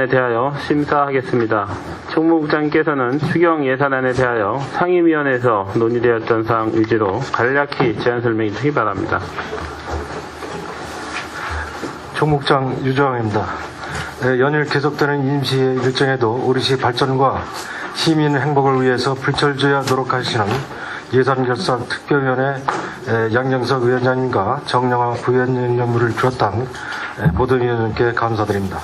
예산안에 대하여 심사하겠습니다. 총무국장님께서는 추경 예산안에 대하여 상임위원회에서 논의되었던 사항 위주로 간략히 제안 설명해 주시기 바랍니다. 총무국장 유정입니다. 연일 계속되는 임시의 일정에도 우리시 발전과 시민 행복을 위해서 불철주야 노력하시는 예산결산특별위원회 양정석 위원장님과 정영화 부위원장님을 비롯한 모든 위원님께 감사드립니다.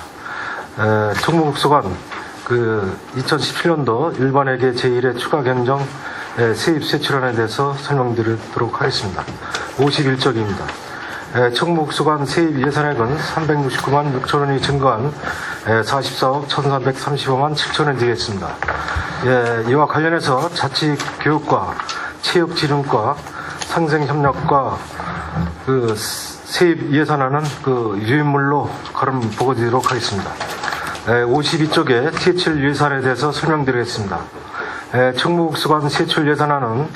총무국수관 2017년도 일반회계 제1회 추가 경정 세입 세출안에 대해서 설명드리도록 하겠습니다. 51쪽입니다. 총무국수관 세입 예산액은 369만 6천원이 증가한 44억 1,435만 7천원이 되겠습니다. 이와 관련해서 자치교육과 체육진흥과 상생협력과 세입 예산안은 유인물로 걸음 보고 드리도록 하겠습니다. 52쪽에 세출 예산에 대해서 설명드리겠습니다. 총무국수관 세출 예산안은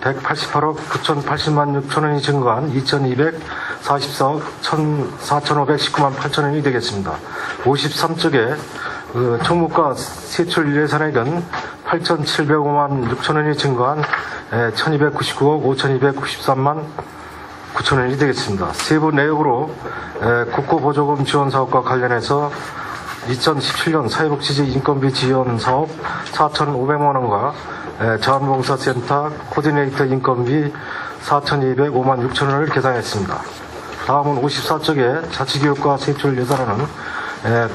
188억 9,080만 6천원이 증가한 2,244억 4,519만 8천원이 되겠습니다. 53쪽에 총무과 세출 예산액은 8,705만 6천원이 증가한 1,299억 5,293만 9천원이 되겠습니다. 세부 내역으로 국고보조금 지원사업과 관련해서 2017년 사회복지지 인건비 지원사업 4,500만원과 자원봉사센터 코디네이터 인건비 4,205만 6천원을 계산했습니다. 다음은 54쪽에 자치교육과 세출 예산안은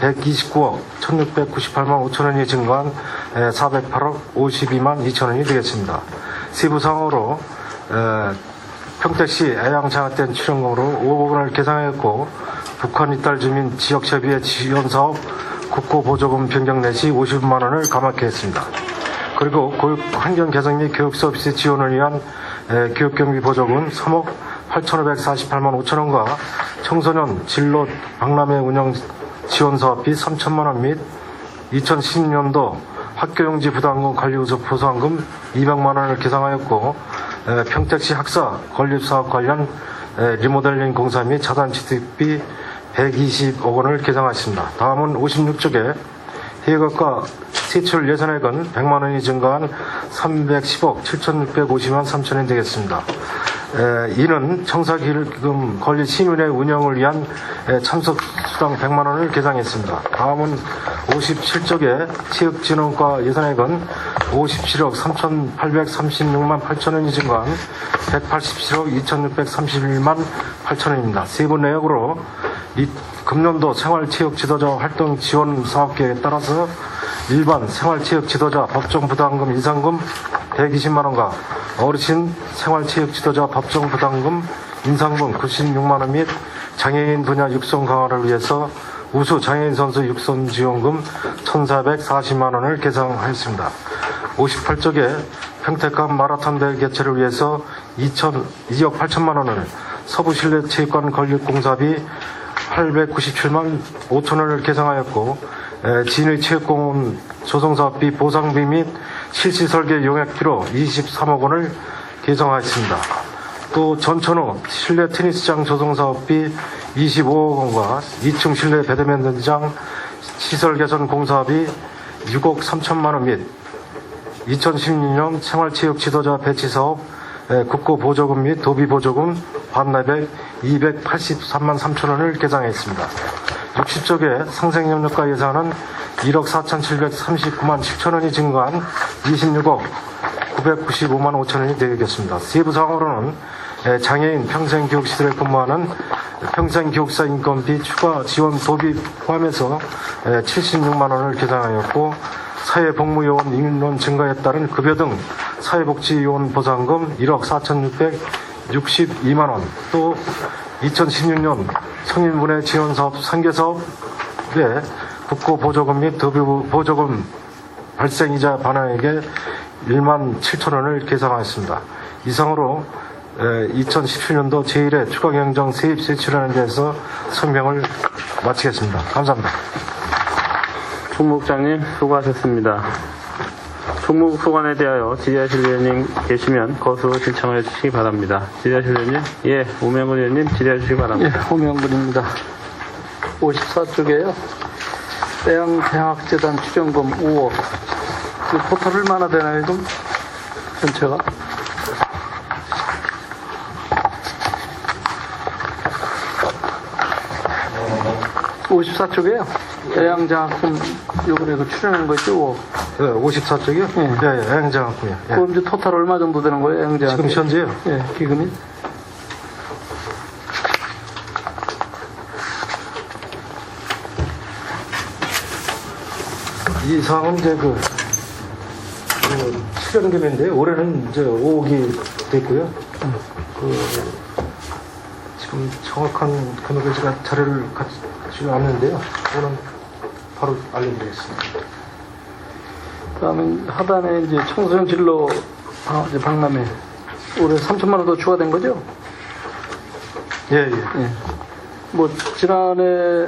129억 1,698만 5천원이 증가한 408억 52만 2천원이 되겠습니다. 세부상으로 평택시 애양 장학된 출연금으로 5억 원을 계산했고 북한 이탈 주민 지역협의회 지원사업 국고보조금 변경 내시 50만 원을 감압해 했습니다. 그리고 교육 환경 개선 및 교육 서비스 지원을 위한 교육경비 보조금 3억 8,548만 5천원과 청소년 진로 박람회 운영 지원사업비 3천만 원 및 2016년도 학교용지 부담금 관리우수 보상금 200만 원을 계상하였고 평택시 학사 건립사업 관련 리모델링 공사 및 자단 취득비 120억 원을 계상하였습니다. 다음은 56쪽에 해외학과 세출 예산액은 100만 원이 증가한 310억 7,650만 3천원이 되겠습니다. 이는 청사기금 권리 시민의 운영을 위한 참석수당 100만 원을 계상했습니다. 다음은 57쪽에 체육진흥과 예산액은 57억 3,836만 8천원이 증가한 187억 2,631만 8천원입니다. 세부 내역으로 금년도 생활체육 지도자 활동 지원 사업계획에 따라서 일반 생활체육 지도자 법정 부담금 인상금 120만원과 어르신 생활체육 지도자 법정 부담금 인상금 96만원 및 장애인 분야 육성 강화를 위해서 우수 장애인 선수 육성 지원금 1,440만원을 계상하였습니다. 58쪽에 평택갑 마라톤 대회 개최를 위해서 2억 8천만원을 서부실내체육관 건립공사비 897만 5천원을 계상하였고 진의 체육공원 조성사업비 보상비 및 실시설계 용역비로 23억 원을 계상하였습니다. 또 전천후 실내 테니스장 조성사업비 25억 원과 2층 실내 배드민턴장 시설 개선 공사비 6억 3천만 원 및 2016년 생활체육 지도자 배치 사업 국고보조금 및 도비보조금 반납액 283만 3천원을 계상했습니다. 60쪽에 상생협력과 예산은 1억 4,739만 7천원이 증가한 26억 995만 5천원이 되겠습니다. 세부상으로는 장애인 평생교육시설에 근무하는 평생교육사 인건비 추가 지원 도비 포함해서 76만 원을 계상하였고 사회복무요원 인원 증가에 따른 급여 등 사회복지요원 보상금 1억 4,662만 원, 또 2016년 성인분해 지원사업 3개사업에 국고보조금 및 도비보조금 발생이자 반환액에 1만 7천원을 계상하였습니다. 이상으로 2017년도 제1회 추가경정 세입 세출안에 대해서 설명을 마치겠습니다. 감사합니다. 총무국장님 수고하셨습니다. 총무국 소관에 대하여 질의하실 위원님 계시면 거수 신청해 주시기 바랍니다. 질의하실 위원님? 예, 오명근 위원님 질의해 주시기 바랍니다. 예, 오명근입니다. 54쪽에요. 대양대학재단 출연금 5억. 그 토탈 얼마나 되나요, 좀? 전체가? (54쪽이에요) 대양장학금 요번에 그 출연한 거 있죠? 5억. 네, 54쪽이요? 예. 네, 애양장학금이요. 예. 그럼 이제 토탈 얼마 정도 되는 거예요, 애양장학금? 지금 현재요? 예, 기금이? 이 사항은 이제 출연금인데 올해는 이제 5억이 됐고요. 지금 정확한 금액을 제가 자료를 가지고 왔는데요. 오늘 바로 알려드리겠습니다. 그다음에 하단에 이제 청소년 진로 이제 박람회 올해 3천만 원 더 추가된 거죠? 예, 예. 예. 뭐 지난해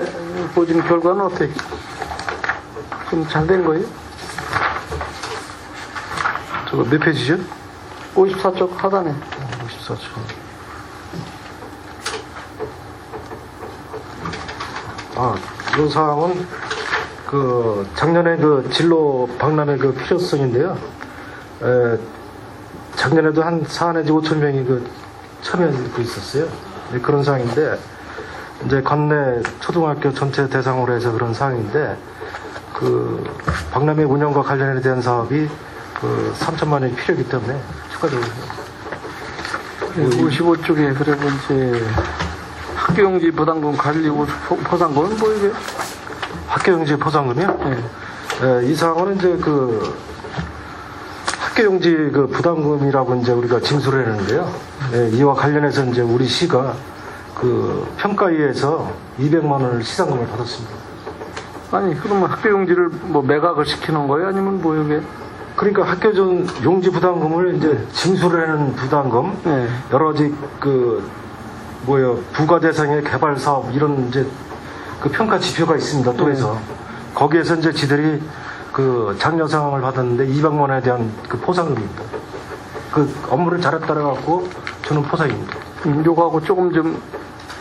보진 결과는 어떻게 좀 잘 된 거예요? 저거 몇 페이지죠? 54쪽 하단에. 54쪽. 이 사항은 작년에 진로 박람회 필요성인데요. 작년에도 한 4 내지 5천 명이 참여하고 있었어요. 네, 그런 사항인데, 이제 관내 초등학교 전체 대상으로 해서 그런 사항인데, 박람회 운영과 관련에 대한 사업이 3천만 원이 필요하기 때문에 추가적으로. 55쪽에 그리고 이제 학교용지 부담금 관리 포상금은 뭐 이게? 학교용지 포상금이요? 예. 이 사항은 이제 학교용지 부담금이라고 이제 우리가 징수를 했는데요. 이와 관련해서 이제 우리 시가 평가위에서 200만 원을 시상금을 받았습니다. 아니 그러면 학교용지를 뭐 매각을 시키는 거예요? 아니면 뭐 이게? 그러니까 학교전 용지 부담금을 이제 징수를 하는 부담금, 네. 여러 가지 부가 대상의 개발 사업 이런 이제 평가 지표가 있습니다. 또 해서 거기에서 이제 지들이 장려 상황을 받았는데 200만 원에 대한 포상금입니다. 업무를 잘했다라 갖고 주는 포상입니다. 요거하고 조금 좀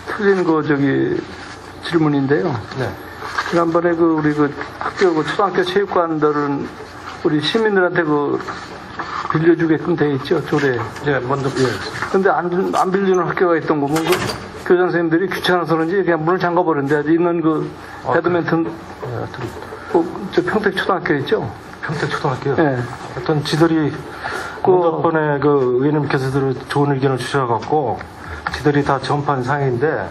틀린 질문인데요. 네. 지난번에 우리 학교 초등학교 체육관들은 우리 시민들한테 빌려주게끔 돼 있죠, 조례. 예, 먼저, 예. 근데 안 빌리는 학교가 있던 거 보면 교장 선생님들이 귀찮아서 그런지 그냥 문을 잠가버렸는데 아직 있는 배드민턴, 저 평택 초등학교 있죠? 평택 초등학교요? 예. 어떤 지들이 몇 번에 의원님께서도 좋은 의견을 주셔갖고 지들이 다 전판 상인데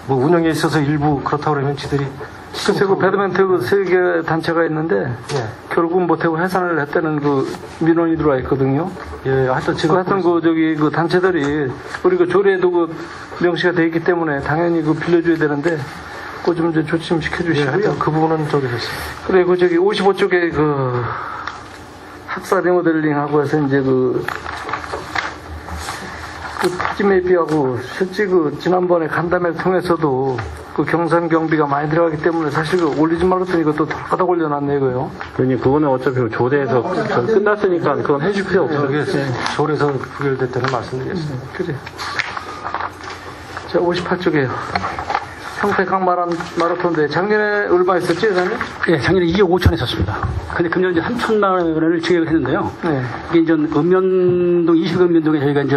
뭐 운영에 있어서 일부 그렇다고 그러면 지들이 글쎄 배드민턴 3개 단체가 있는데 예. 결국 못하고 해산을 했다는 민원이 들어와 있거든요. 예, 하여튼 제가 단체들이 우리 조례에도 명시가 돼 있기 때문에 당연히 빌려줘야 되는데 좀 이제 조심시켜 예, 주시고요. 하여튼 그 부분은 저기 됐습니다. 그리고 55쪽에 학사 리모델링하고 해서 이제 찜맵비하고 실제 지난번에 간담회를 통해서도 경산 경비가 많이 들어가기 때문에 사실 올리지 말았더니 이것도 하다 올려놨네 이거요. 그러니 그거는 어차피 조례에서 끝났으니까 그건 해줄 필요 없어요. 조례에서 부결됐다는 말씀드리겠습니다. 그래. 자, 58쪽이에요. 평택 마라톤대 작년에 얼마 있었지, 예산이? 예, 작년에 2억 5천 했었습니다. 근데 금년 이제 3천만 원을 지급을 했는데요. 네. 이게 이제 읍면동, 20읍면동에 저희가 이제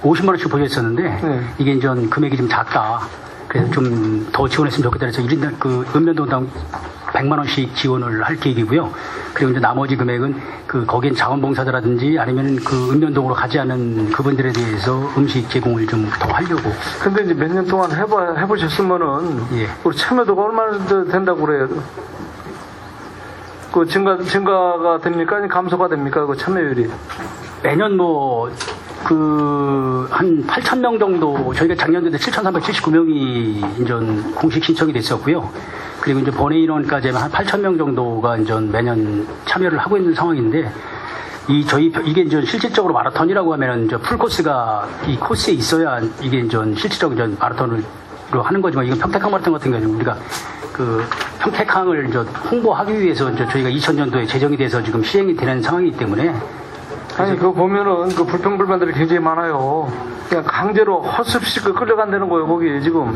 50만 원씩 보였었는데, 네. 이게 이제 금액이 좀 작다. 그래서 좀 더 지원했으면 좋겠다. 그래서 1인당 읍면동당 100만 원씩 지원을 할 계획이고요. 그리고 이제 나머지 금액은 거기엔 자원봉사자라든지 아니면 읍면동으로 가지 않은 그분들에 대해서 음식 제공을 좀 더 하려고. 근데 이제 몇 년 동안 해보셨으면은, 예. 우리 참여도가 얼마나 된다고 그래요? 증가가 됩니까? 아니면 감소가 됩니까? 참여율이? 매년 한 8,000명 정도, 저희가 작년도에 7,379명이 이제 공식 신청이 됐었고요. 그리고 이제 번외 인원까지 하면 한 8,000명 정도가 이제 매년 참여를 하고 있는 상황인데, 이게 이제 실질적으로 마라톤이라고 하면은 이제 풀코스가 이 코스에 있어야 이게 이제 실질적으로 이제 마라톤으로 하는 거지만, 이건 평택항 마라톤 같은 경우는 우리가 평택항을 이제 홍보하기 위해서 이제 저희가 2000년도에 제정이 돼서 지금 시행이 되는 상황이기 때문에. 아니, 보면은 불평불만들이 굉장히 많아요. 그냥 강제로 헛수없이 끌려간다는 거예요, 거기 지금.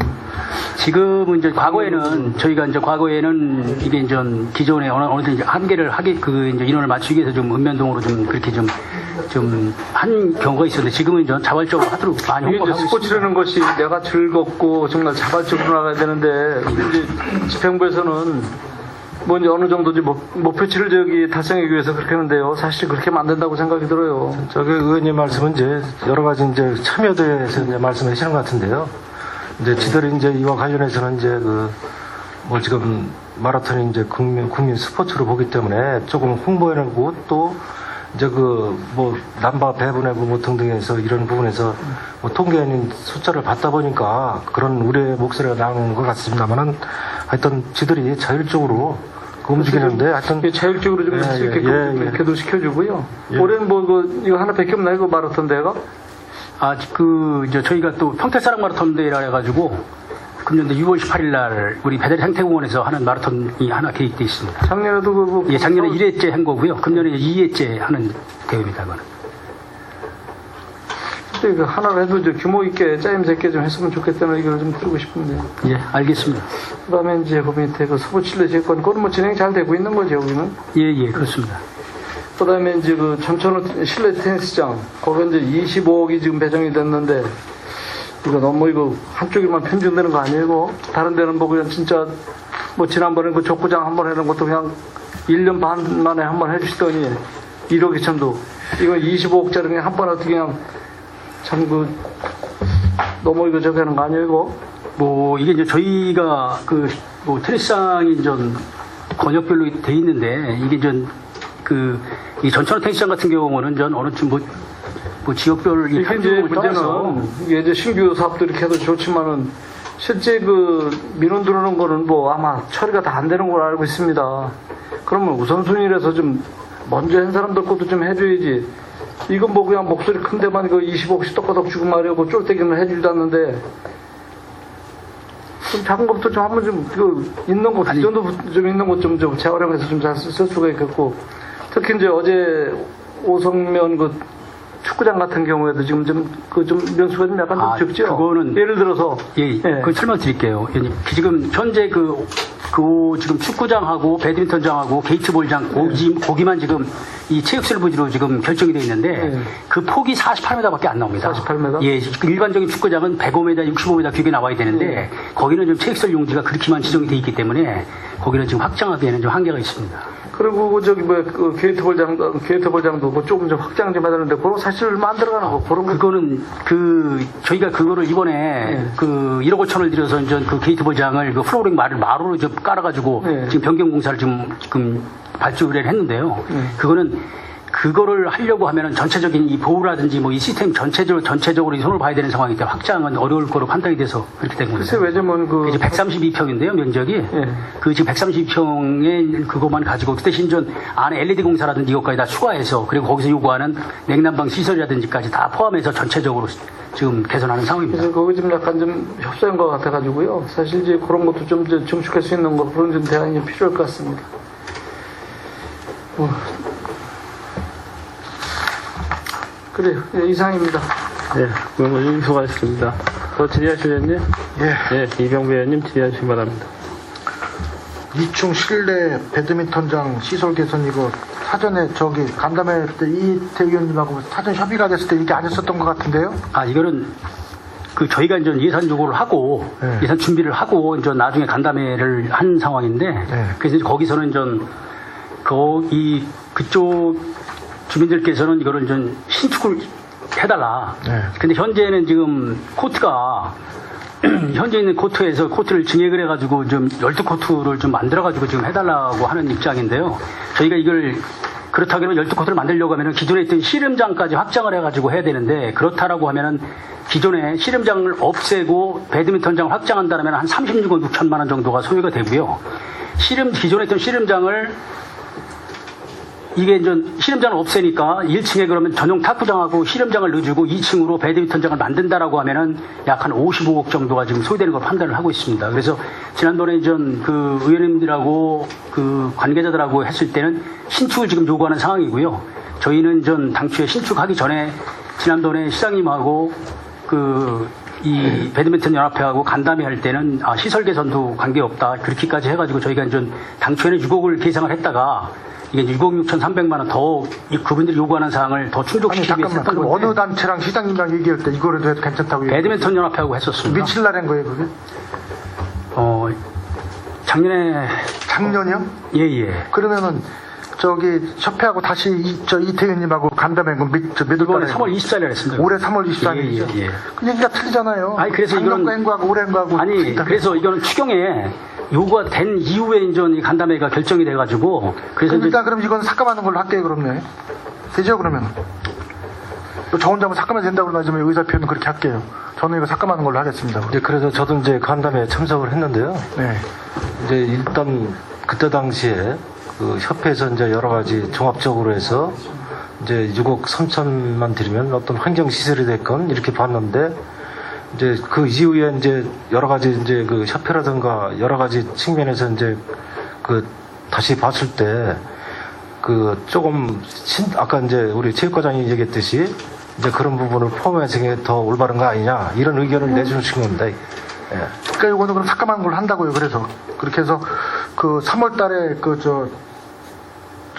지금은 이제 과거에는 저희가 이제 과거에는 이게 이제 기존에 어느 정도 이제 한계를 그 이제 인원을 맞추기 위해서 좀 읍면동으로 좀 그렇게 좀 한 경우가 있었는데 지금은 이제 자발적으로 하도록 많이 이게 홍보를 이제 하고 있습니다. 스포츠라는 것이 내가 즐겁고 정말 자발적으로 나가야 되는데 이제 집행부에서는 뭐 이제 어느 정도지 목표치를 달성하기 위해서 그렇게 하는데요. 사실 그렇게 하면 안 된다고 생각이 들어요. 저기 의원님 말씀은 이제 여러 가지 이제 참여도에서 이제 말씀하시는 것 같은데요. 이제 지들이 이제 이와 관련해서는 이제 뭐 지금 마라톤이 이제 국민 스포츠로 보기 때문에 조금 홍보해내고 또 이제 뭐 남바 배분하고 뭐 등등해서 이런 부분에서 뭐 통계인 숫자를 받다 보니까 그런 우려의 목소리가 나오는 것 같습니다만은 하여튼 지들이 자율적으로 움직이는데 하여튼 이게 자율적으로 좀 이렇게도 시켜주고요. 예. 올해는 뭐 이거 하나밖에 없나요? 이거 마라톤 대회가? 이제 저희가 또 평택사랑 마라톤 대회라 해가지고 금년도 6월 18일 날 우리 배대리 생태공원에서 하는 마라톤이 하나 계획돼 있습니다. 작년에도 예, 작년에 1회째 한 거고요. 금년에 2회째 하는 대회입니다. 이거는. 근데 그 하나를 해도 이제 규모 있게 짜임새 있게 좀 했으면 좋겠다는 의견을 좀 드리고 싶은데. 예, 알겠습니다. 그다음에 이제 그 밑에 그 서부칠레 제권 그건 뭐 진행 잘 되고 있는 거죠, 여기는. 예, 그렇습니다. 그다음에 이제 그 전천후 실내 테니스장 거기 이제 25억이 지금 배정이 됐는데 이거 너무 이거 한쪽에만 편중되는 거 아니고 다른 데는 뭐 그냥 진짜 뭐 지난번에 그 족구장 한번 해놓은 것도 그냥 1년 반 만에 한번 해주시더니 1억 2천도 이거 25억짜리 그냥 한 번에 어떻게 그냥 참 너무 이거 저기 하는 거 아니에요 이거? 뭐 이게 이제 저희가 뭐 테니스장이 좀 권역별로 돼 있는데 이게 이 전천후 테니스장 같은 경우는 어느 쯤 뭐 지역별 이 이게 이제 문제는 이게 이제 신규 사업도 이렇게 해도 좋지만은 실제 민원 들어오는 거는 뭐 아마 처리가 다 안 되는 걸로 알고 있습니다. 그러면 우선순위라서 좀 먼저 한 사람들 것도 좀 해줘야지. 이건 뭐 그냥 목소리 큰 데만 이거 20억씩 떡거덕 주고 말이고 쫄대기는 해주지도 않는데 좀 작은 것도 좀 한번 좀 있는 거 기존도 좀 있는 것 좀 재활용해서 좀 잘 쓸 수가 있겠고 특히 이제 어제 오성면 축구장 같은 경우에도 지금 좀 면수가 좀 약간 좀 적죠. 그거는 예를 들어서 그 설명 드릴게요. 지금 현재 지금 축구장하고 배드민턴장하고 게이트볼장 거기만 지금 이 체육시설 부지로 지금 결정이 되어 있는데 그 폭이 48m밖에 안 나옵니다. 48m? 예, 일반적인 축구장은 105m, 65m 규격이 나와야 되는데 거기는 좀 체육시설 용지가 그렇게만 지정이 되어 있기 때문에 거기는 지금 확장하기에는 좀 한계가 있습니다. 그리고 게이트볼장도 뭐 조금 좀 확장 좀 해야 되는데 그거 사실 얼마 안 들어가는 거 그런 거 그거는 저희가 그거를 이번에 1억 5천을 들여서 이제 그 게이트볼장을 플로어링 마루로 좀 깔아가지고 지금 변경 공사를 지금 발주를 했는데요. 그거를 하려고 하면은 전체적인 이 보호라든지 뭐 이 시스템 전체적으로 이 손을 봐야 되는 상황이기 때문에 확장은 어려울 거로 판단이 돼서 그렇게 된 겁니다. 글쎄 왜냐면 이제 132평인데요, 면적이. 지금 132평에 그것만 가지고 그 대신 안에 LED 공사라든지 이것까지 다 추가해서 그리고 거기서 요구하는 냉난방 시설이라든지까지 다 포함해서 전체적으로 지금 개선하는 상황입니다. 그래서 거기 좀 약간 좀 협소한 것 같아가지고요. 사실 이제 그런 것도 좀 증축할 수 있는 거 그런 좀 대안이 필요할 것 같습니다. 그래요. 이상입니다. 예, 의원님 수고하셨습니다. 더 질의하실 의원님? 예, 이병배 의원님 질의하시기 바랍니다. 2층 실내 배드민턴장 시설 개선 이거 사전에 간담회 때 이태 의원님하고 사전 협의가 됐을 때 이게 아니었었던 것 같은데요? 이거는 저희가 이제 예산 요구를 하고 예산 준비를 하고 이제 나중에 간담회를 한 상황인데 그래서 거기서는 그쪽 주민들께서는 이거를 좀 신축을 해달라. 근데 현재는 지금 코트가 현재 있는 코트에서 코트를 증액을 해가지고 좀 12코트를 좀 만들어가지고 지금 해달라고 하는 입장인데요. 저희가 이걸 그렇다고 하면 12코트를 만들려고 하면은 기존에 있던 씨름장까지 확장을 해가지고 해야 되는데 그렇다라고 하면은 기존에 씨름장을 없애고 배드민턴장을 확장한다면 한 36억 6천만 원 정도가 소요가 되고요. 기존에 있던 씨름장을 이게 이제 씨름장을 없애니까 1층에 그러면 전용 탁구장하고 씨름장을 넣어주고 2층으로 배드민턴장을 만든다라고 하면은 약 한 55억 정도가 지금 소요되는 걸 판단을 하고 있습니다. 그래서 지난번에 의원님들하고 관계자들하고 했을 때는 신축을 지금 요구하는 상황이고요. 저희는 당초에 신축하기 전에 지난번에 시장님하고 이 배드민턴 연합회하고 간담회 할 때는 시설 개선도 관계없다 그렇게까지 해가지고 저희가 이제 당초에는 6억을 계상을 했다가 이게 이제 6억 6,300만 원 더 그분들이 요구하는 사항을 더 아니 충족시키기 위해서 잠깐만. 했던 그럼 건데 어느 단체랑 시장님이랑 얘기할 때 이거라도 해도 괜찮다고 얘기해요? 배드민턴 연합회하고 했었습니다. 며칠 날 한 거예요 그게? 작년에 작년이요? 예예. 그러면은 저기 협회하고 다시 이태윤님하고 간담회 몇 이번에 월달에 3월 24일에 했습니다. 올해 3월 24일이죠. 예, 예, 예. 그 얘기가 틀리잖아요. 아니, 그래서 작년과 이거는- 행거하고 올해 행거하고 아니 틀리다며. 그래서 이거는 추경에 요구가 된 이후에 이제 이 간담회가 결정이 돼가지고 그래서 그럼 이제 일단 그럼 이건 삭감하는 걸로 할게요 그러면. 되죠 그러면. 저 혼자만 삭감해도 된다고 그러지만 의사 표현은 그렇게 할게요. 저는 이거 삭감하는 걸로 하겠습니다. 이제 그래서 저도 이제 간담회에 참석을 했는데요. 네. 이제 일단 그때 당시에 그 협회에서 이제 여러 가지 종합적으로 해서 이제 6억 3천만 들이면 어떤 환경 시설이 됐건 이렇게 봤는데 이제 그 이후에 이제 여러 가지 이제 그 협회라든가 여러 가지 측면에서 이제 그 다시 봤을 때 그 조금 아까 이제 우리 체육과장이 얘기했듯이 이제 그런 부분을 포함해서 이게 더 올바른 거 아니냐 이런 의견을 내주신 겁니다. 예. 그러니까 이거는 그럼 삭감하는 걸로 한다고요. 그래서 그렇게 해서 그 3월달에 그 저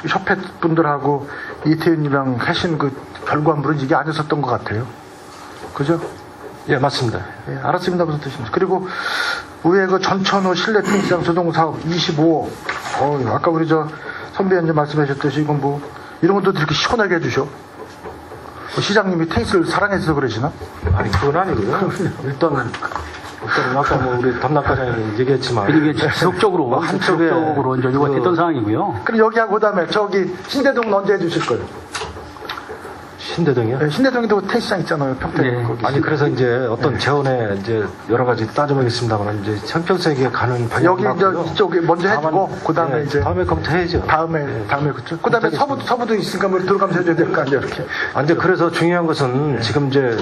협회 분들하고 이태윤이랑 하신 그 결과물은 이게 아니었었던 것 같아요. 그죠? 예, 맞습니다. 예, 알았습니다. 무슨 뜻인지. 그리고 위에 그 전천후 실내 테니스장 조성 사업 25억. 아까 우리 저 선배님 말씀하셨듯이 이건 뭐 이런 것도 이렇게 시원하게 해주셔. 시장님이 테니스를 사랑해서 그러시나? 아니 그건 아니고요. 일단 아까 뭐 우리 담당과장이 얘기했지만 이게 지속적으로 뭐 한쪽에 지속적으로 이제 요구가 됐던 상황이고요. 그럼 여기하고 그다음에 저기 신대동은 언제 해주실 거예요? 신대동이요. 네, 신대동에도 테니스장 있잖아요. 평택 네. 거기. 아니 그래서 이제 어떤 재원에 이제 여러 가지 따져보겠습니다만 이제 형평성에 가는 방향 여기 이제 이쪽에 먼저 해주고 그다음에 이제 다음에 검토해야죠. 다음에 그렇죠. 그다음에 서부도 있으니까 뭐 들어가면서 해줘야 될 거 아니에요, 이렇게. 아, 이제 그래서 중요한 것은 지금 이제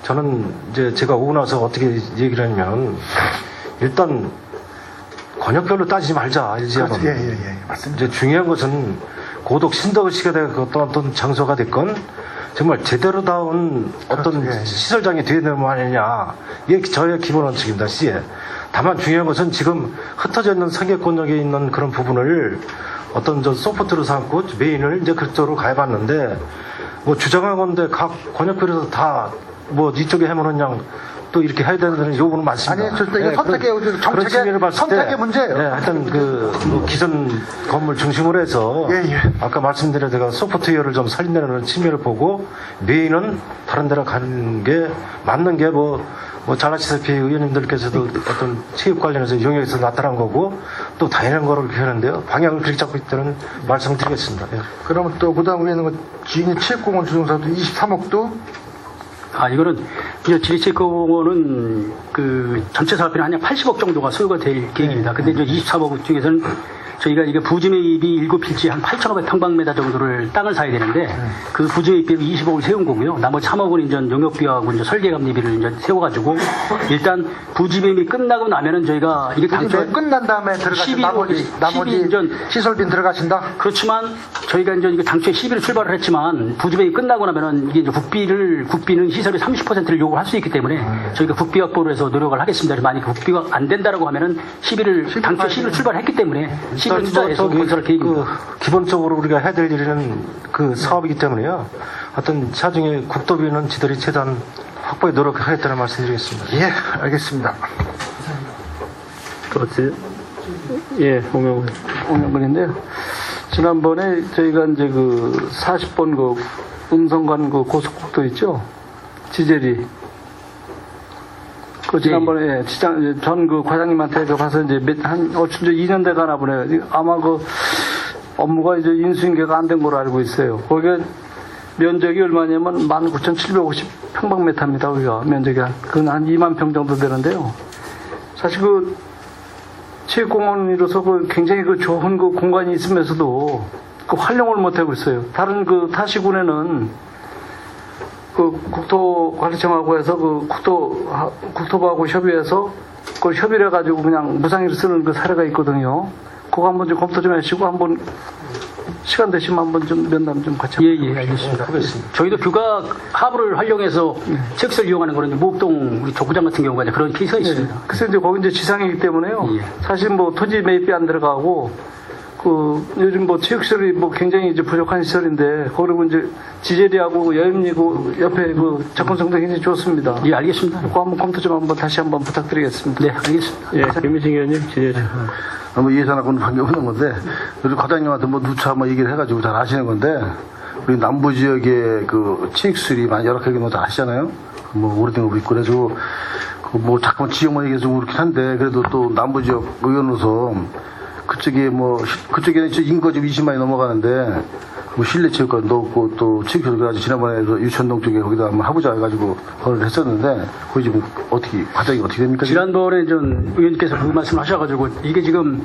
저는 이제 제가 오고 나서 어떻게 얘기를 하냐면 일단 권역별로 따지지 말자. 그렇지. 예, 맞습니다. 이제 중요한 것은 고독 신도시가 되건 어떤 장소가 됐건 정말 제대로 다운 어떤 그렇죠. 예. 시설장이 되어야 되는 거 아니냐. 이게 저의 기본 원칙입니다. C에. 다만 중요한 것은 지금 흩어져 있는 상계권역에 있는 그런 부분을 어떤 저 소프트로 삼고 메인을 이제 그쪽으로 가해봤는데 뭐 주장하건대 각 권역별에서 다 뭐 이쪽에 해면은 그냥 또 이렇게 해야 되는 요구는 많습니다. 아니, 좋습니다. 이거 선택의 그런 측면을 봤을 선택의 때, 문제예요. 네, 하여튼 뭐 기존 건물 중심으로 해서 예. 아까 말씀드린 제가 소프트웨어를 좀 살린다는 측면을 보고 메인은 다른 데로 가는 게 맞는 게 뭐 잘아시다시피 의원님들께서도 어떤 체육 관련해서 용역에서 나타난 거고 또 다양한 거를 표현하는데요. 방향을 그렇게 잡고 있다는 말씀을 드리겠습니다. 예. 그러면 또 그다음 위에는 그 지인이 체육공원 주정사도 23억도 이거는 이제 지리체육공원은 그 전체 사업비는 한 80억 정도가 소요가 될 계획입니다. 근데 이제 23억 중에서는 저희가 이게 부지매입이 7필지 한 8,500평방미터 정도를 땅을 사야 되는데 그 부지매입비로 20억을 세운 거고요. 나머지 3억은 이제 용역비하고 이제 설계감리비를 이제 세워가지고 일단 부지매입이 끝나고 나면은 저희가 이게 당초에 끝난 다음에 들어가신 12월, 나머지 12 전- 시설비는 들어가신다. 그렇지만 저희가 이제 이게 당초에 11일 출발을 했지만 부지매입이 끝나고 나면은 이게 이제 국비는 시설의 30%를 요구할 수 있기 때문에 저희가 국비 확보를 해서 노력을 하겠습니다. 만약 국비가 안 된다라고 하면은 당초 11일 출발했기 때문에 11일 투자해서 건설할 계획입니다. 기본적으로 우리가 해야 될 일은 그 사업이기 때문에요. 하여튼 차중에 국도비는 지들이 최대한 확보에 노력하겠다는 말씀드리겠습니다. 예, 알겠습니다. 그렇지. 예, 오명근인데요. 지난번에 저희가 이제 그 40번 그 음성간 그 고속국도 있죠. 지제리. 그 지난번에 전 그 과장님한테 그 가서 이제 얼추 이제 2년 돼 가나 보네요. 아마 그 업무가 이제 인수인계가 안 된 걸로 알고 있어요. 거기에 면적이 얼마냐면 19,750평방미터입니다. 우리가 면적이 그건 한 2만 평 정도 되는데요. 사실 그 체육공원으로서 그 굉장히 그 좋은 그 공간이 있으면서도 그 활용을 못하고 있어요. 다른 그 타시군에는 그 국토관리청하고 해서 그 국토부하고 협의해서 그걸 협의를 해가지고 그냥 무상히로 쓰는 그 사례가 있거든요. 그거 한번 좀 검토 좀 해주시고 한번 시간 되시면 한번 좀 면담 좀 같이. 예, 알겠습니다. 저희도 규각 하부를 활용해서 체육시설 이용하는 거는 목동 우리 족구장 같은 경우가 이제 그런 케이스가 있습니다. 그래서 이제 거기 이제 지상이기 때문에요. 예. 사실 뭐 토지 매입비 안 들어가고 그 요즘 뭐 체육시설이 뭐 굉장히 이제 부족한 시설인데 그리고 이제 지제리하고 여임리고 옆에 그 접근성도 굉장히 좋습니다. 예, 알겠습니다. 그거 한번 검토 좀 한번 다시 한번 부탁드리겠습니다. 네, 알겠습니다. 예, 김민식 의원님 질의해 주시죠. 뭐 예산하고는 관계없는 건데 우리 과장님한테 뭐 누차 뭐 얘기를 해가지고 잘 아시는 건데 우리 남부 지역의 그 체육시설이 많이 열악하게 뭐 잘 아시잖아요. 뭐 오래된 거 있고 그래가지고 그뭐 잠깐 지역만 얘기해서 좀 그렇긴 한데 그래도 또 남부 지역 의원으로서 그쪽에 뭐 그쪽에는 인구가 좀 20만이 넘어가는데 뭐 실내 체육관도 없고 또 체육시설 그래가지고 지난번에 유천동 쪽에 거기다 한번 하보자 해가지고 그걸 했었는데 거기 지금 어떻게 과정이 어떻게 됩니까? 지금? 지난번에 전 의원님께서 그 말씀을 하셔가지고 이게 지금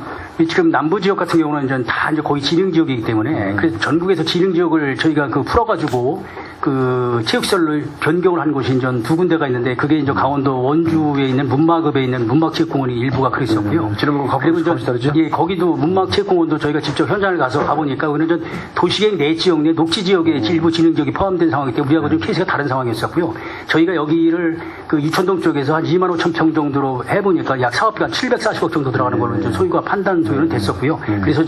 남부 지역 같은 경우는 이제 다 이제 거의 지능 지역이기 때문에 그래서 전국에서 지능 지역을 저희가 그 풀어가지고 그 체육시설을 변경을 한 곳이 이제 두 군데가 있는데 그게 이제 강원도 원주에 있는 문막읍에 있는 문막체육공원이 일부가 그랬었고요. 지난번 그리고 가보시다 그랬죠? 예, 거기도 문막체육공원도 저희가 직접 현장을 가서 가보니까 그는 전 도시계획 내 지역 내 녹지 지역에 일부 지능 지역이 포함된 상황이기 때문에 우리하고 좀 케이스가 다른 상황이었었고요. 저희가 여기를 그 이천동 쪽에서 한 2만 5천 평 정도로 해보니까 약 사업비가 740억 정도 들어가는 걸로 이제 소유가 판단 소유는 됐었고요. 그래서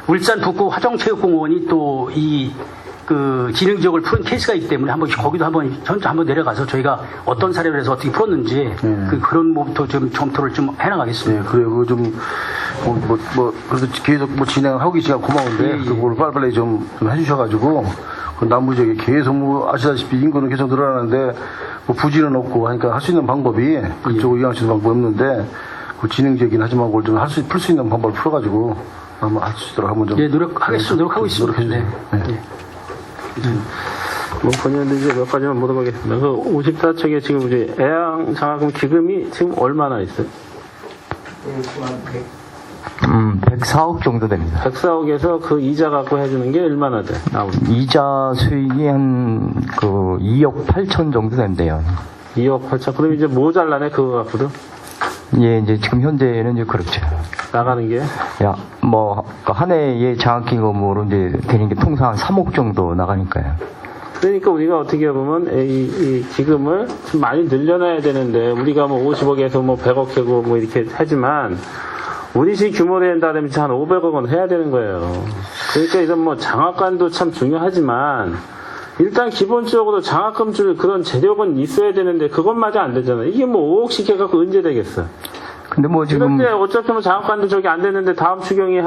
울산 북구 화정체육공원이 또 이 그 지능 지역을 푸는 케이스가 있기 때문에 거기도 한번 내려가서 저희가 어떤 사례를 해서 어떻게 풀었는지 그런 부분도 좀 검토를 좀 해나가겠습니다. 네, 그래요. 그거 좀, 그래도 계속 뭐 진행하고 계시니까 고마운데, 그걸 빨리빨리 좀 해주셔가지고, 그 남부 지역에 계속 뭐 아시다시피 인구는 계속 늘어나는데, 뭐 부지는 없고 하니까 할 수 있는 방법이, 그쪽을 이용할 수 있는 방법이 없는데, 그 진행 지역이긴 하지만 그걸 좀 풀 수 있는 방법을 풀어가지고, 한번 할 수 있도록 한번 좀. 예, 노력하고 있습니다. 노력해주세요. 네. 네. 뭐 본의원들 이제 몇 가지만 물어보겠습니다. 그 54척에 지금 이제 애양 장학금 기금이 지금 얼마나 있어요? 104억 정도 됩니다. 104억에서 그 이자 갖고 해주는 게 얼마나 돼? 이자 수익이 한 2억 8천 정도 된대요. 2억 8천. 그럼 이제 모자라네 그거 갖고도 예, 이제 지금 현재는 이제 그렇죠. 나가는 게. 한 해에 장학기금으로 이제 되는 게 통상 한 3억 정도 나가니까요. 그러니까 우리가 어떻게 보면 이 기금을 좀 많이 늘려놔야 되는데 우리가 뭐 50억에서 뭐 100억 되고 뭐 이렇게 하지만 우리 시 규모로 한다면 한 500억은 해야 되는 거예요. 그러니까 이런 뭐 장학관도 참 중요하지만 일단 기본적으로 장학금 줄 그런 재력은 있어야 되는데 그것마저 안 되잖아요. 이게 뭐 5억씩 해갖고 언제 되겠어? 근데 뭐 지금 그런데 어차피 뭐 장학관도 저기 안 됐는데 다음 추경이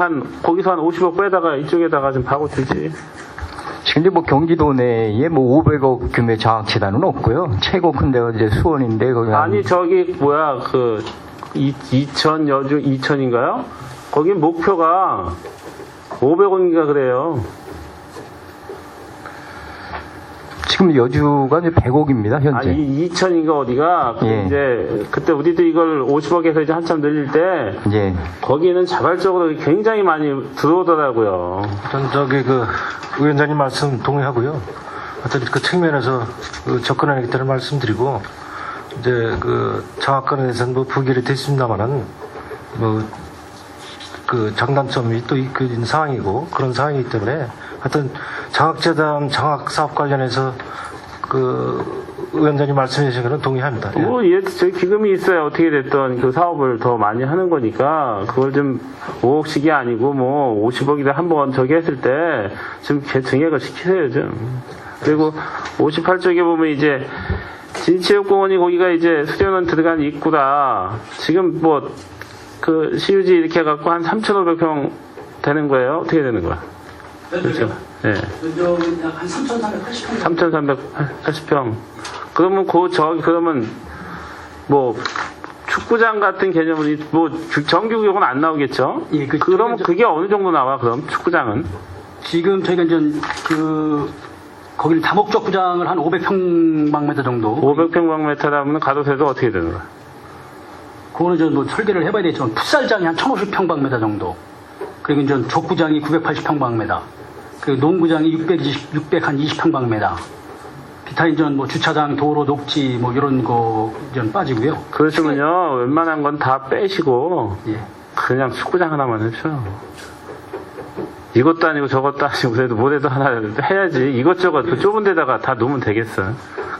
거기서 한 50억 빼다가 이쪽에다가 좀 파고 주지. 지금 이제 뭐 경기도 내에 뭐 500억 규모의 장학재단은 없고요. 최고 큰 데가 이제 수원인데 거기 아니 저기 뭐야 이천 여주 이천인가요? 거기 목표가 500억인가 그래요. 지금 여주가 이제 100억입니다 현재. 이천인가 어디가 예. 이제 그때 우리도 이걸 50억에서 이제 한참 늘릴 때 예. 거기는 자발적으로 굉장히 많이 들어오더라고요. 전 저기 그 위원장님 말씀 동의하고요. 어떤 그 측면에서 접근하겠다는 말씀드리고 이제 그 장학금에 대해서는 뭐 부결이 됐습니다만은 뭐 그 장단점이 또 있는 상황이고 그런 상황이기 때문에 하여튼 장학재단 장학사업 관련해서 그 위원장님 말씀해 주신 거는 동의합니다. 예. 뭐, 저희 기금이 있어야 어떻게 됐던 그 사업을 더 많이 하는 거니까, 그걸 좀 5억씩이 아니고, 뭐, 50억이다 한번 저기 했을 때, 좀 증액을 시키세요, 좀. 그리고 58쪽에 보면 이제, 진체육공원이 거기가 이제 수련원 들어간 입구다. 지금 뭐, 그, 시유지 이렇게 해갖고 한 3,500평 되는 거예요? 어떻게 되는 거야? 그렇죠. 예. 한 3,380평. 3,380평. 그러면 그러면 뭐 축구장 같은 개념은 뭐 정규교육은 안 나오겠죠? 예, 그럼 그게 어느 정도 나와? 그럼 축구장은? 지금 저희가 이제 거기를 다목적구장을 한 500평방미터 정도. 500평방미터라면 가로세도 어떻게 되는 거야? 그거는 좀 뭐 설계를 해봐야 되겠지만 풋살장이 한 1,050평방미터 정도. 그리고 이제 족구장이 980평방미터. 그리고 농구장이 620평방미터. 기타 이제 뭐 주차장, 도로, 녹지 뭐 이런 거 이제 빠지고요. 그러시면요, 웬만한 건 다 빼시고 예. 그냥 축구장 하나만 해줘. 이것도 아니고 저것도 아니고 그래도 뭐래도 하나 해야지 이것저것 그 좁은 데다가 다 놓으면 되겠어.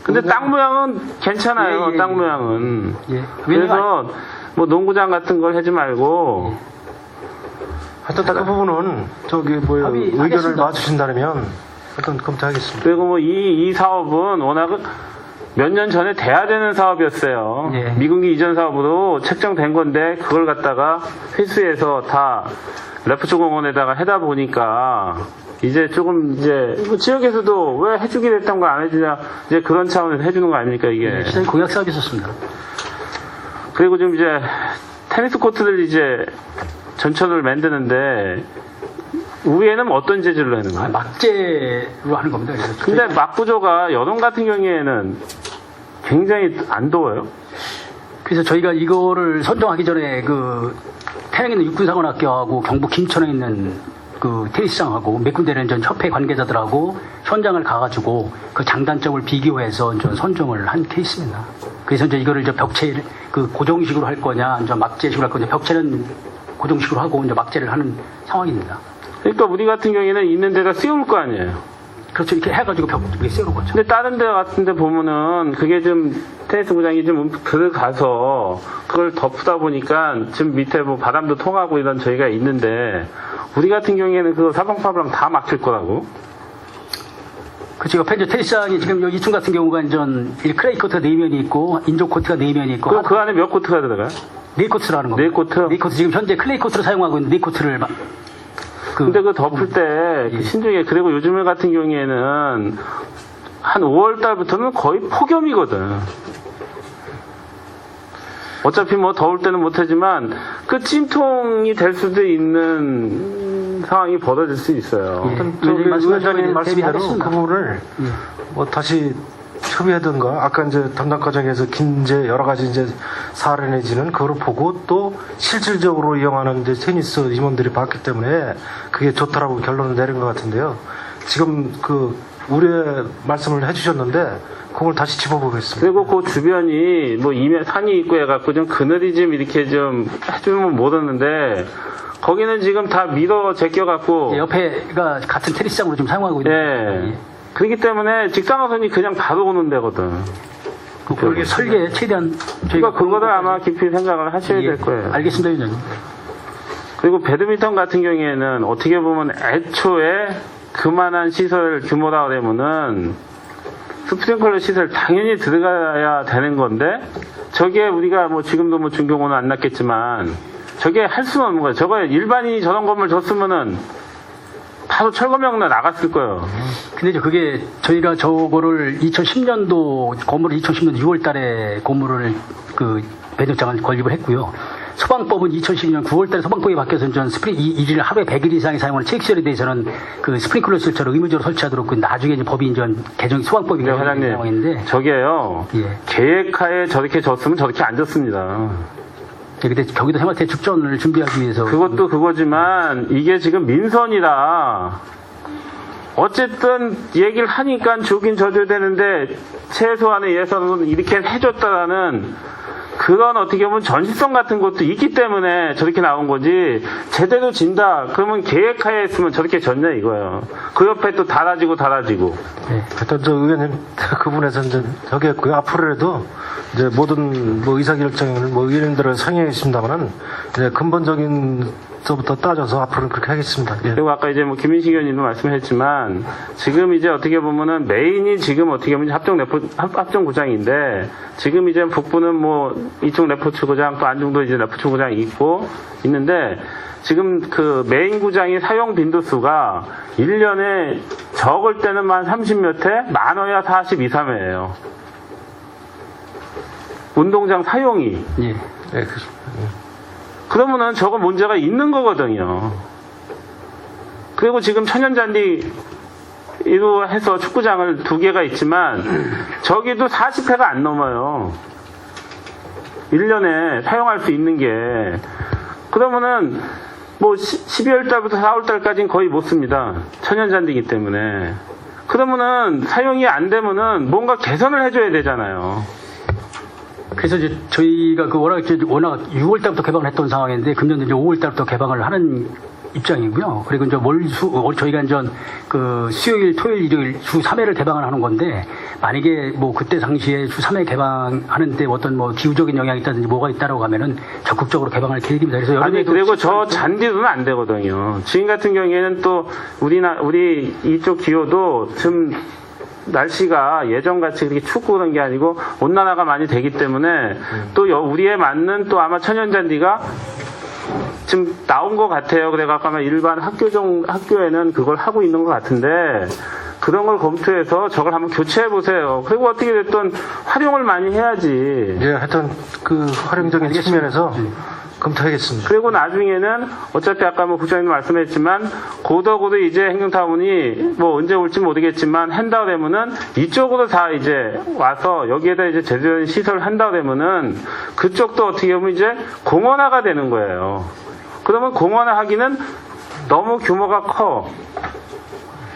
근데 땅 모양은 괜찮아요. 예, 예, 땅 모양은. 예. 그래서 뭐 농구장 같은 걸 하지 말고 하여튼 그 부분은 저기 뭐 의견을 합의하겠습니다. 맞추신다면 하여튼 검토하겠습니다. 그리고 뭐 이 사업은 워낙 몇 년 전에 돼야 되는 사업이었어요. 예. 미군기 이전 사업으로 책정된 건데 그걸 갖다가 회수해서 다 레프트 공원에다가 해다 보니까 이제 조금 이제 뭐 지역에서도 왜 해주기로 했던 걸 안 해주냐 이제 그런 차원에서 해주는 거 아닙니까 이게. 시장이 공약 사업이 있었습니다. 그리고 좀 이제 테니스 코트들 이제 전천을 만드는데 위에는 어떤 재질로 하는 거예요? 막재로 하는 겁니다. 그래서 근데 막구조가 여동 같은 경우에는 굉장히 안 더워요. 그래서 저희가 이거를 선정하기 전에 그 태양에 있는 육군사관학교하고 경북 김천에 있는 그 테니스장하고 몇 군데는 전 협회 관계자들하고 현장을 가가지고 그 장단점을 비교해서 이제 선정을 한 케이스입니다. 그래서 이제 이거를 이제 벽체 그 고정식으로 할 거냐, 이제 막재식으로 할 거냐, 벽체는 고정식으로 하고 이제 막재를 하는 상황입니다. 그러니까 우리 같은 경우에는 있는 데다 씌울 거 아니에요. 그렇죠. 이렇게 해가지고 벽 위에 세우는 거죠. 근데 다른 데 같은 데 보면은 그게 좀 테니스 구장이 좀 들어가서 그걸 덮다 보니까 지금 밑에 뭐 바람도 통하고 이런 저희가 있는데 우리 같은 경우에는 그거 사방파방 다 막힐 거라고. 그렇죠. 옆에 이제 테니스장이 지금 여기 2층 같은 경우가 이제 클레이 코트가 4면이 있고 인조 코트가 4면이 있고 그럼 그 안에 몇 코트가 들어가요? 4코트라는 겁니다. 4코트? 4코트 지금 현재 클레이 코트를 사용하고 있는 4코트를 근데 그 덮을 때 예. 신중에 그리고 요즘 같은 경우에는 한 5월 달부터는 거의 폭염이거든. 어차피 뭐 더울 때는 못하지만 그 찜통이 될 수도 있는 상황이 벌어질 수 있어요. 예. 저기 말씀하신 위원장님 거에 말씀대로 대비하겠습니다. 그 부분을 뭐 다시 협의하든가 아까 이제 담당 과정에서 긴 이제 여러 가지 이제 사례 내지는 그걸 보고 또 실질적으로 이용하는 이제 테니스 임원들이 봤기 때문에 그게 좋다라고 결론을 내린 것 같은데요. 지금 그 우려의 말씀을 해주셨는데 그걸 다시 짚어보겠습니다. 그리고 그 주변이 뭐 이면 산이 있고 해갖고 좀 그늘이 좀 이렇게 좀 해주면 모르는데 거기는 지금 다 밀어 제껴갖고 옆에가 같은 테니스장으로 좀 사용하고 있는 예. 그렇기 때문에 직사광선이 그냥 바로 오는 데거든. 그렇게 설계 최대한 그러니까 그거를 아마 깊이 생각을 하셔야 될 거예요. 알겠습니다, 위원장님. 그리고 배드민턴 같은 경우에는 어떻게 보면 애초에 그만한 시설 규모라 그러면은 스프링클러 시설 당연히 들어가야 되는 건데 저게 우리가 뭐 지금도 뭐 중경호는 안 났겠지만 저게 할 수는 없는 거예요. 저거 일반인이 저런 건물 줬으면은 바로 철거명령 나갔을 거예요. 근데 이제 그게 저희가 저거를 2010년도 건물을 2010년 6월 달에 건물을 그 배정장을 건립을 했고요. 소방법은 2012년 9월 달에 소방법이 바뀌어서 전 일일 하루에 100일 이상이 사용하는 체육시설에 대해서는 그 스프링클러 시설을 의무적으로 설치하도록 그 나중에 이제 법이 이제 개정 소방법이 네, 개정된 회장님. 상황인데 저게요. 예. 계획하에 저렇게 졌으면 저렇게 안 졌습니다. 근데 경기도 생활대 축전을 준비하기 위해서 그것도 그거지만 이게 지금 민선이라 어쨌든 얘기를 하니까 주긴 져줘야 되는데 최소한의 예산은 이렇게 해줬다라는 그런 어떻게 보면 전시성 같은 것도 있기 때문에 저렇게 나온 거지 제대로 진다 그러면 계획하에 했으면 저렇게 졌냐 이거예요. 그 옆에 또 달아지고 네, 하여튼 저 의원님 그 부분에서 이제 저기 했고요. 앞으로라도 이제 모든 뭐 의사결정을 뭐 의원님들을 상의했습니다만은 이제 근본적인 부터 따져서 앞으로는 그렇게 하겠습니다. 예. 그리고 아까 이제 뭐 김인식 의원님도 말씀했지만 지금 이제 어떻게 보면은 메인이 지금 어떻게 보면 합정구장인데 지금 이제 북부는 뭐 이쪽 레포츠구장 또 안중도 이제 레포츠구장이 있고 있는데 지금 그 메인 구장이 사용 빈도수가 1년에 적을 때는 만 30몇 회, 많아야 42, 3회예요. 운동장 사용이. 예. 예, 그러면은 저거 문제가 있는 거거든요. 그리고 지금 천연잔디로 해서 축구장을 2개가 있지만 저기도 40회가 안 넘어요. 1년에 사용할 수 있는 게. 그러면은 뭐 12월 달부터 4월 달까지는 거의 못 씁니다. 천연잔디이기 때문에. 그러면은 사용이 안 되면은 뭔가 개선을 해줘야 되잖아요. 그래서 이제 저희가 그 워낙 6월 달부터 개방을 했던 상황인데 금년 이제 5월 달부터 개방을 하는 입장이고요. 그리고 이제 저희가 이제 그 수요일, 토요일, 일요일 주 3회를 개방을 하는 건데, 만약에 뭐 그때 당시에 주 3회 개방하는데 어떤 뭐 기후적인 영향이 있다든지 뭐가 있다라고 하면은 적극적으로 개방할 계획입니다. 그래서 아니 여름에도 그리고 저 잔디로는 안 되거든요. 지금 같은 경우에는 또 우리 이쪽 기후도 좀 날씨가 예전같이 그렇게 춥고 그런 게 아니고 온난화가 많이 되기 때문에 또 우리에 맞는 또 아마 천연잔디가 지금 나온 것 같아요. 그래갖고 아마 일반 학교에는 그걸 하고 있는 것 같은데 그런 걸 검토해서 저걸 한번 교체해 보세요. 그리고 어떻게 됐든 활용을 많이 해야지. 예, 하여튼 그 활용적인 측면에서 검토하겠습니다. 그리고 나중에는 어차피 아까 뭐 국장님 말씀했지만 고덕으로 이제 행정타운이 뭐 언제 올지 모르겠지만 한다 그러면은 이쪽으로 다 이제 와서 여기에다 이제 제대로 된 시설을 한다 그러면은 그쪽도 어떻게 보면 이제 공원화가 되는 거예요. 그러면 공원화 하기는 너무 규모가 커.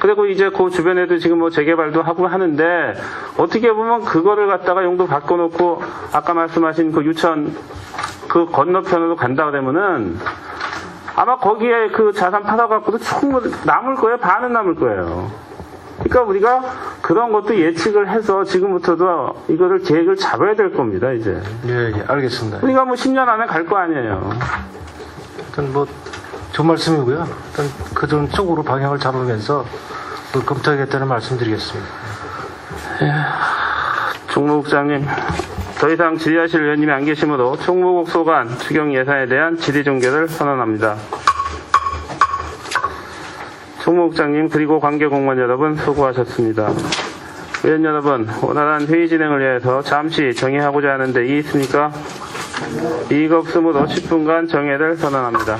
그리고 이제 그 주변에도 지금 뭐 재개발도 하고 하는데 어떻게 보면 그거를 갖다가 용도 바꿔놓고 아까 말씀하신 그 유천 그 건너편으로 간다 그러면은 아마 거기에 그 자산 팔아갖고도 충분히 남을 거예요. 반은 남을 거예요. 그러니까 우리가 그런 것도 예측을 해서 지금부터도 이거를 계획을 잡아야 될 겁니다. 이제. 예, 알겠습니다. 우리가 뭐 10년 안에 갈 거 아니에요. 일단 뭐 좋은 말씀이고요. 일단 그전 쪽으로 방향을 잡으면서 검토하겠다는 말씀드리겠습니다. 총무국장님, 더 이상 질의하실 의원님이 안 계시므로 총무국 소관 추경 예산에 대한 질의 종결을 선언합니다. 총무국장님 그리고 관계 공무원 여러분 수고하셨습니다. 의원 여러분, 원활한 회의 진행을 위해서 잠시 정회하고자 하는데 이의 있습니까? 이의가 없으므로 10분간 정회를 선언합니다.